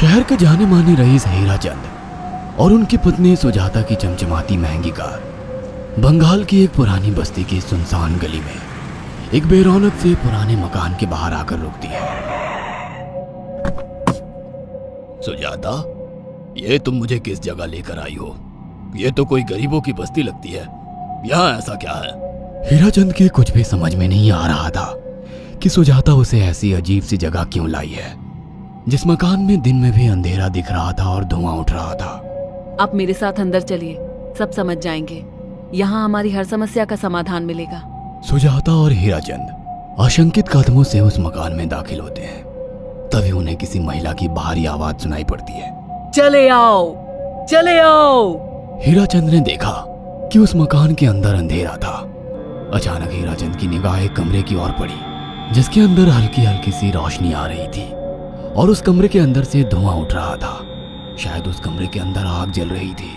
शहर के जाने माने रईस हीराचंद और उनकी पत्नी सुजाता की चमचमाती महंगी कार बंगाल की एक पुरानी बस्ती की सुनसान गली में एक बेरौनक से पुराने मकान के बाहर आकर रुकती है। सुजाता, ये तुम मुझे किस जगह लेकर आई हो? ये तो कोई गरीबों की बस्ती लगती है। यहाँ ऐसा क्या है? हीराचंद के कुछ भी समझ में नहीं आ रहा था कि सुजाता उसे ऐसी अजीब सी जगह क्यों लाई है, जिस मकान में दिन में भी अंधेरा दिख रहा था और धुआं उठ रहा था। आप मेरे साथ अंदर चलिए, सब समझ जाएंगे। यहाँ हमारी हर समस्या का समाधान मिलेगा। सुजाता और हीराचंद आशंकित कदमों से उस मकान में दाखिल होते हैं। तभी उन्हें किसी महिला की बाहरी आवाज सुनाई पड़ती है। चले आओ, चले आओ। हीराचंद ने देखा कि उस मकान के अंदर अंधेरा था। अचानक हीराचंद की निगाह एक कमरे की ओर पड़ी, जिसके अंदर हल्की हल्की सी रोशनी आ रही थी और उस कमरे के अंदर से धुआं उठ रहा था। शायद उस कमरे के अंदर आग जल रही थी।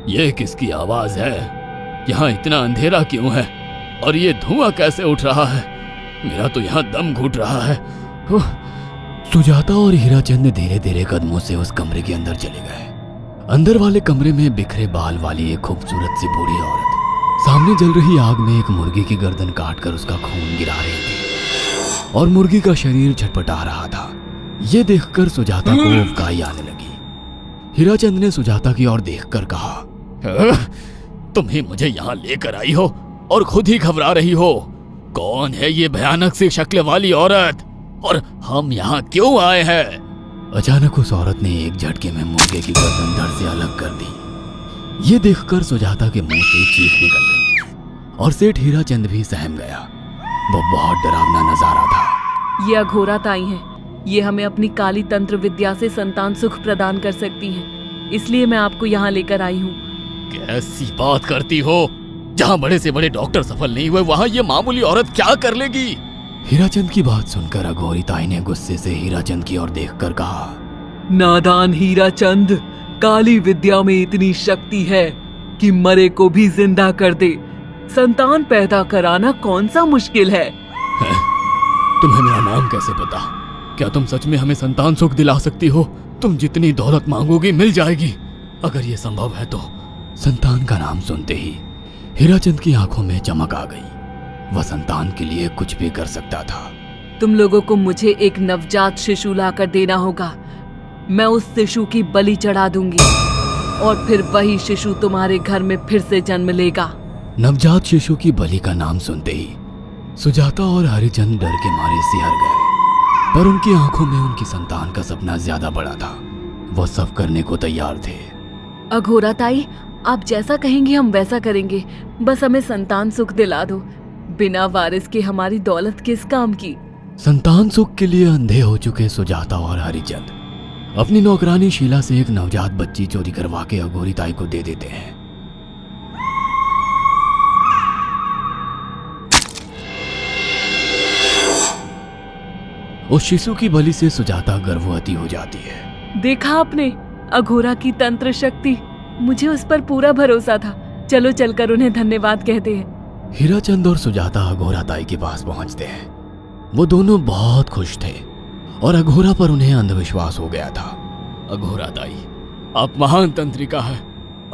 ये किसकी आवाज है? यहाँ इतना अंधेरा क्यों है और ये धुआं कैसे उठ रहा है? मेरा तो यहाँ दम घुट रहा है। सुजाता और हीराचंद धीरे धीरे कदमों से उस कमरे के अंदर चले गए। अंदर वाले कमरे में बिखरे बाल वाली एक खूबसूरत सी बूढ़ी औरत सामने जल रही आग में एक मुर्गी की गर्दन काटकर उसका खून गिरा रही थी और मुर्गी का शरीर छटपटा रहा था। ये देखकर सुजाता को उबकाई आने लगी। हीराचंद ने सुजाता की ओर देखकर कहा, तुम ही मुझे यहाँ लेकर आई हो और खुद ही घबरा रही हो। कौन है ये भयानक सी शक्ल वाली औरत और हम यहाँ क्यों आए हैं? अचानक उस औरत ने एक झटके में मुर्गे की गर्दन धड़ से अलग कर दी। ये देखकर सुजाता के मुंह से चीख निकल गई और सेठ हीराचंद भी सहम गया। वो बहुत डरावना नजारा था। ये अघोरात आई हैं। ये हमें अपनी काली तंत्र विद्या से संतान सुख प्रदान कर सकती हैं। इसलिए मैं आपको यहाँ लेकर आई हूँ। कैसी बात करती हो? जहाँ बड़े से बड़े डॉक्टर सफल नहीं हुए, वहाँ ये मामूली औरत क्या कर लेगी? हीराचंद की बात सुनकर अघोरिताई ने गुस्से से हीराचंद की ओर देखकर कहा, नादान हीराचंद, काली विद्या में इतनी शक्ति है कि मरे को भी जिंदा कर दे। संतान पैदा कराना कौन सा मुश्किल है? तुम्हें मेरा नाम कैसे पता? क्या तुम सच में हमें संतान सुख दिला सकती हो? तुम जितनी दौलत मांगोगी मिल जाएगी, अगर ये संभव है तो। संतान का नाम सुनते ही हीराचंद की आंखों में चमक आ गई। वह संतान के लिए कुछ भी कर सकता था। तुम लोगों को मुझे एक नवजात शिशु लाकर देना होगा। मैं उस शिशु की बलि चढ़ा दूंगी और फिर वही शिशु तुम्हारे घर में फिर से जन्म लेगा। नवजात शिशु की बलि का नाम सुनते ही सुजाता और हरिचंद डर के मारे सिहर गए, पर उनकी आंखों में उनकी संतान का सपना ज्यादा बड़ा था। वो सब करने को तैयार थे। अघोराताई, आप जैसा कहेंगे हम वैसा करेंगे। बस हमें संतान सुख दिला दो। बिना वारिस के हमारी दौलत किस काम की? संतान सुख के लिए अंधे हो चुके सुजाता और हरिचंद अपनी नौकरानी शीला से एक नवजात बच्ची चोरी करवा के अघोरिताई को दे देते हैं। उस शिशु की बलि से सुजाता गर्भवती हो जाती है। देखा आपने अघोरा की तंत्र शक्ति? मुझे उस पर पूरा भरोसा था। चलो चलकर उन्हें धन्यवाद कहते हैं। हीराचंद और सुजाता अघोराताई के पास पहुंचते हैं। वो दोनों बहुत खुश थे और अघोरा पर उन्हें अंधविश्वास हो गया था। अघोराताई, आप महान तंत्रिका है।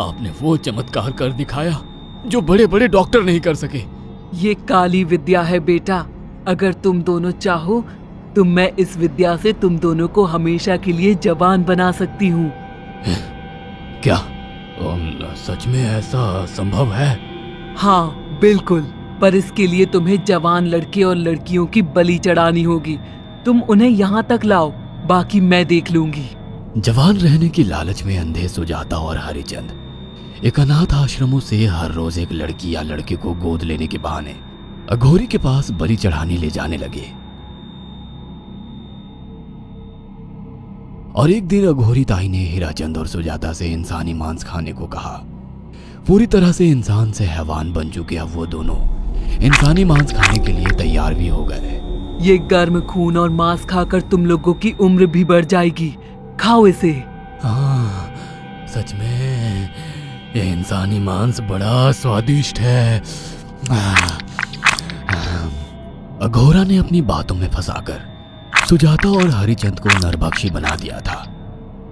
आपने वो चमत्कार कर दिखाया जो बड़े बड़े डॉक्टर नहीं कर सके। ये काली विद्या है बेटा। अगर तुम दोनों चाहो तो मैं इस विद्या से तुम दोनों को हमेशा के लिए जवान बना सकती हूँ। क्या सच में ऐसा संभव है? हाँ बिल्कुल, पर इसके लिए तुम्हें जवान लड़के और लड़कियों की बलि चढ़ानी होगी। तुम उन्हें यहाँ तक लाओ, बाकी मैं देख लूंगी। जवान रहने की लालच में अंधे सुजाता और हरिचंद एक अनाथ आश्रमों से हर रोज एक लड़की या लड़के को गोद लेने के बहाने अघोरी के पास बलि चढ़ाने ले जाने लगे। और एक दिन अघोरी ताई ने हीराचंद और सुजाता से इंसानी मांस खाने को कहा। पूरी तरह से इंसान से हैवान बन चुके अब वो दोनों इंसानी मांस खाने के लिए तैयार भी हो गए। ये गर्म खून और मांस खाकर तुम लोगों की उम्र भी बढ़ जाएगी। खाओ इसे। हाँ, सच में ये इंसानी मांस बड़ा स्वादिष्ट है। अघोरा ने अपनी बातों में फंसाकर सुजाता और हरिचंद को नरभक्षी बना दिया था।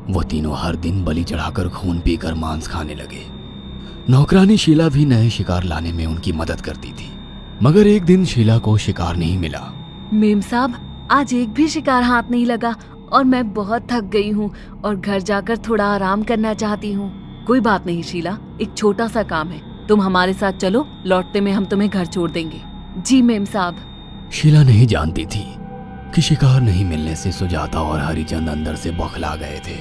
वो तीनों हर दिन बलि चढ़ाकर खून पीकर मांस खाने लगे। नौकरानी शीला भी नए शिकार लाने में उनकी मदद करती थी, मगर एक दिन शीला को शिकार नहीं मिला। मेम साहब, आज एक भी शिकार हाथ नहीं लगा और मैं बहुत थक गई हूँ और घर जाकर थोड़ा आराम करना चाहती हूँ। कोई बात नहीं शीला, एक छोटा सा काम है, तुम हमारे साथ चलो, लौटते में हम तुम्हें घर छोड़ देंगे। जी मेम साहब। शीला नहीं जानती थी कि शिकार नहीं मिलने से सुजाता और हरिचंद अंदर से बौखला गए थे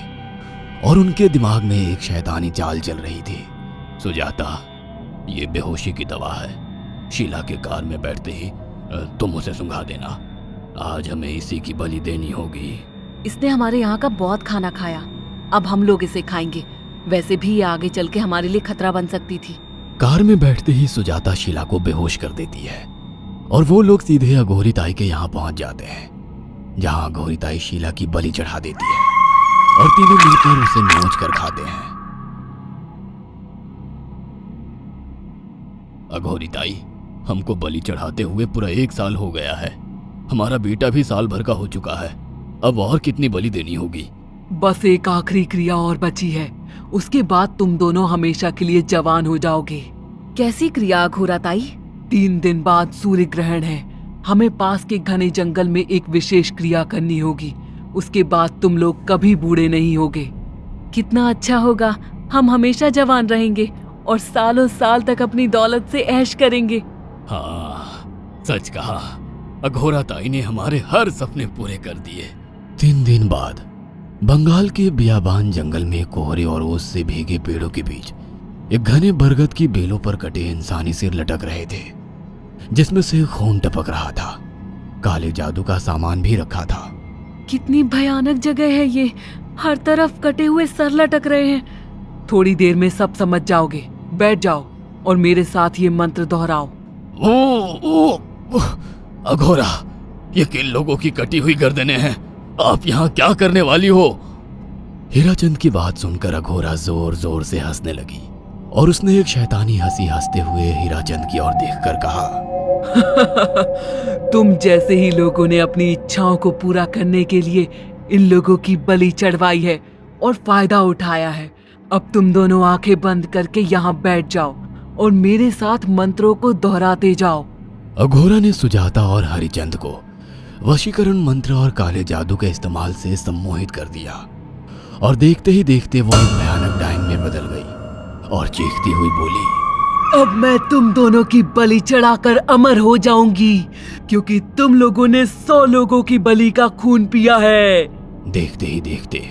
और उनके दिमाग में एक शैतानी चाल चल रही थी। सुजाता, ये बेहोशी की दवा है। शीला के कार में बैठते ही तुम उसे सुंघा देना। आज हमें इसी की बलि देनी होगी। इसने हमारे यहाँ का बहुत खाना खाया, अब हम लोग इसे खाएंगे। वैसे भी ये आगे चल के हमारे लिए खतरा बन सकती थी। कार में बैठते ही सुजाता शीला को बेहोश कर देती है और वो लोग सीधे अघोरी ताई के यहाँ पहुंच जाते हैं, जहां अघोरी ताई शीला की बलि चढ़ा देती है और तीनों मिलकर उसे नोच कर खाते हैं। अघोरी ताई, हमको बलि चढ़ाते हुए पूरा 1 साल हो गया है। हमारा बेटा भी साल भर का हो चुका है। अब और कितनी बलि देनी होगी? बस एक आखिरी क्रिया और बची है, उसके बाद तुम दोनों हमेशा के लिए जवान हो जाओगे। कैसी क्रिया अघोरा ताई? 3 दिन बाद सूर्य ग्रहण है। हमें पास के घने जंगल में एक विशेष क्रिया करनी होगी। उसके बाद तुम लोग कभी बूढ़े नहीं होगे। कितना अच्छा होगा, हम हमेशा जवान रहेंगे और सालों साल तक अपनी दौलत से ऐश करेंगे। हाँ, सच कहा। अघोरा ताई ने हमारे हर सपने पूरे कर दिए। 3 दिन बाद बंगाल के बियाबान जंगल में कोहरे और ओस से भीगे पेड़ों के बीच एक घने बरगद की बेलों पर कटे इंसानी सिर लटक रहे थे, जिसमें से खून टपक रहा था। काले जादू का सामान भी रखा था। कितनी भयानक जगह है ये, हर तरफ कटे हुए सर लटक रहे हैं। थोड़ी देर में सब समझ जाओगे। बैठ जाओ और मेरे साथ ये मंत्र दोहराओ। ओ, अघोरा, ये किन लोगों की कटी हुई गर्दनें हैं? आप यहाँ क्या करने वाली हो? हीराचंद की बात सुनकर अघोरा जोर जोर से हंसने लगी और उसने एक शैतानी हंसी हंसते हुए हीराचंद की ओर देखकर कहा, तुम जैसे ही लोगों ने अपनी इच्छाओं को पूरा करने के लिए इन लोगों की बलि चढ़वाई है और फायदा उठाया है। अब तुम दोनों आंखें बंद करके यहाँ बैठ जाओ और मेरे साथ मंत्रों को दोहराते जाओ। अघोरा ने सुजाता और हरिचंद को वशीकरण मंत्र और काले जादू के इस्तेमाल से सम्मोहित कर दिया और देखते ही देखते वो एक भयानक डायन में बदल गई और चीखती हुई बोली, अब मैं तुम दोनों की बलि चढ़ाकर अमर हो जाऊंगी, क्योंकि तुम लोगों ने 100 लोगों की बलि का खून पिया है। देखते ही देखते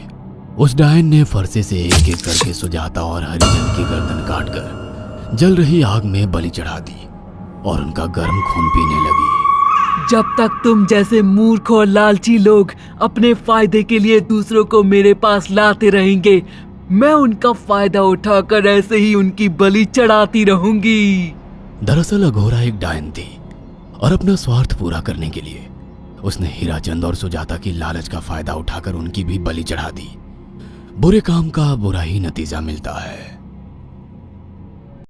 उस डायन ने फरसे से एक एक करके सुजाता और हरिचंद की गर्दन काटकर जल रही आग में बलि चढ़ा दी और उनका गर्म खून पीने लगी। जब तक तुम जैसे मूर्ख और लालची लोग अपने फायदे के लिए दूसरों को मेरे पास लाते रहेंगे, मैं उनका फायदा उठाकर ऐसे ही उनकी बलि चढ़ाती रहूंगी। दरअसल अघोरा एक डायन थी और अपना स्वार्थ पूरा करने के लिए उसने हीराचंद और सुजाता की लालच का फायदा उठाकर उनकी भी बलि चढ़ा दी। बुरे काम का बुरा ही नतीजा मिलता है।